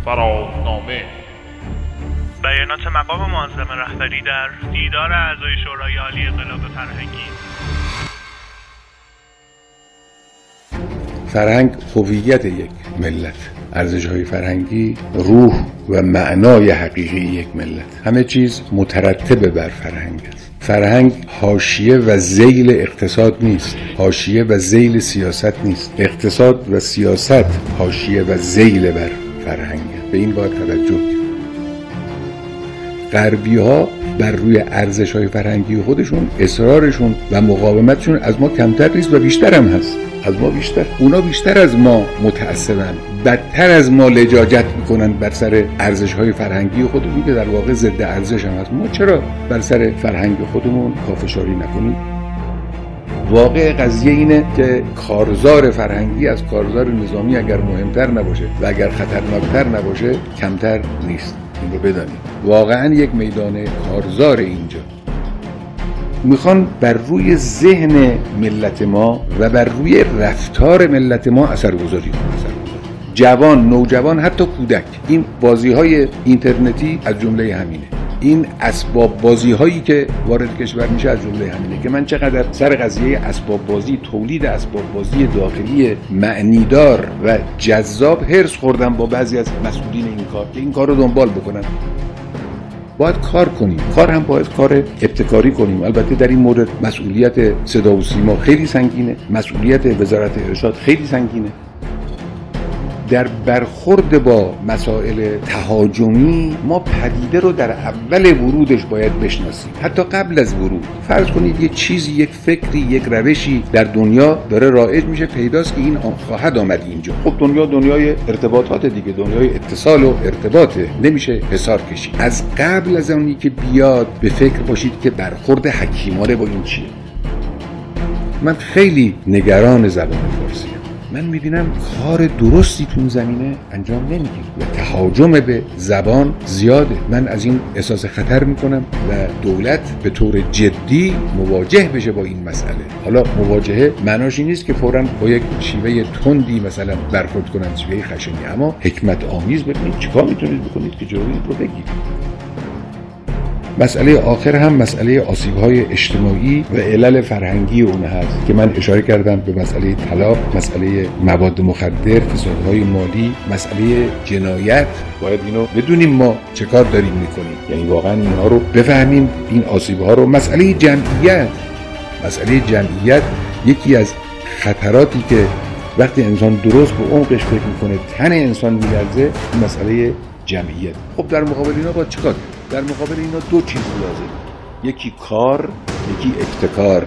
فرانامه. بیانات مقام معظم رهبری در دیدار اعضای شورای عالی انقلاب فرهنگی. فرهنگ هویت یک ملت، ارزش‌های فرهنگی روح و معنای حقیقی یک ملت. همه چیز مترتب بر فرهنگ است. فرهنگ حاشیه و ذیل اقتصاد نیست، حاشیه و ذیل سیاست نیست. اقتصاد و سیاست حاشیه و ذیل بر فرهنگ. به این باید توجه کرد. غربی‌ها بر روی ارزش‌های فرهنگی خودشون اصرارشون و مقاومتشون از ما کمتر نیست و بیشتر هم هست. از ما بیشتر. اونا بیشتر از ما متعصبن، بدتر از ما لجاجت میکنن بر سر ارزش‌های فرهنگی خودمون که در واقع ضد ارزش هم هست. ما چرا بر سر فرهنگ خودمون پافشاری نکنیم؟ واقع قضیه اینه که کارزار فرهنگی از کارزار نظامی اگر مهمتر نباشه و اگر خطرناکتر نباشه کمتر نیست. این رو بدانید. واقعا یک میدان کارزار اینجا. میخوان بر روی ذهن ملت ما و بر روی رفتار ملت ما اثرگذاری کنند. جوان، نوجوان، حتی کودک. این بازی‌های اینترنتی از جمله همینه. این اسباب بازی‌هایی که وارد کشور میشه از جمله همینه که من چقدر سر قضیه اسباب بازی، تولید اسباب بازی داخلی معنیدار و جذاب هرس خوردم با بعضی از مسئولین این کار که این کار رو دنبال بکنن. باید کار کنیم. کار هم باید کار ابتکاری کنیم. البته در این مورد مسئولیت صدا و سیما خیلی سنگینه، مسئولیت وزارت ارشاد خیلی سنگینه. در برخورد با مسائل تهاجمی ما پدیده رو در اول ورودش باید بشناسیم، حتی قبل از ورود. فرض کنید یک چیزی، یک فکری، یک روشی در دنیا داره رایج میشه، پیداست که این خواهد آمد اینجا. خب دنیا دنیای ارتباطات دیگه، دنیای اتصال و ارتباطه، نمیشه حصار کشید. از قبل از اونی که بیاد به فکر باشید که برخورد حکیمانه با این چیه. من خیلی نگران زبان فارسی. من میبینم کار درستی تو این زمینه انجام نمیگیره و تهاجم به زبان زیاده. من از این احساس خطر میکنم و دولت به طور جدی مواجه بشه با این مسئله. حالا مواجهه معناش این نیست که فوراً با یک شیوه تندی مثلا برخورد کنن، شیوه خشنی، اما حکمت آمیز ببینید چیکار میتونید بکنید که جلوی این رو بگیرید. مسئله آخر هم مسئله آسیب‌های اجتماعی و علل فرهنگی اون هست که من اشاره کردم به مسئله طلاق، مسئله مواد مخدر، فسادهای مالی، مسئله جنایت. باید اینو بدونیم ما چه کار داریم میکنیم، یعنی واقعا اینها رو بفهمیم، این آسیب‌ها رو. مسئله جمعیت یکی از خطراتی که وقتی انسان درست به عمقش فکر میکنه تن انسان میلرزه، مسئله جمعیت. خب در مقابل اینا باید چیکار؟ در مقابل اینا دو چیز لازمه، یکی کار، یکی ابتکار.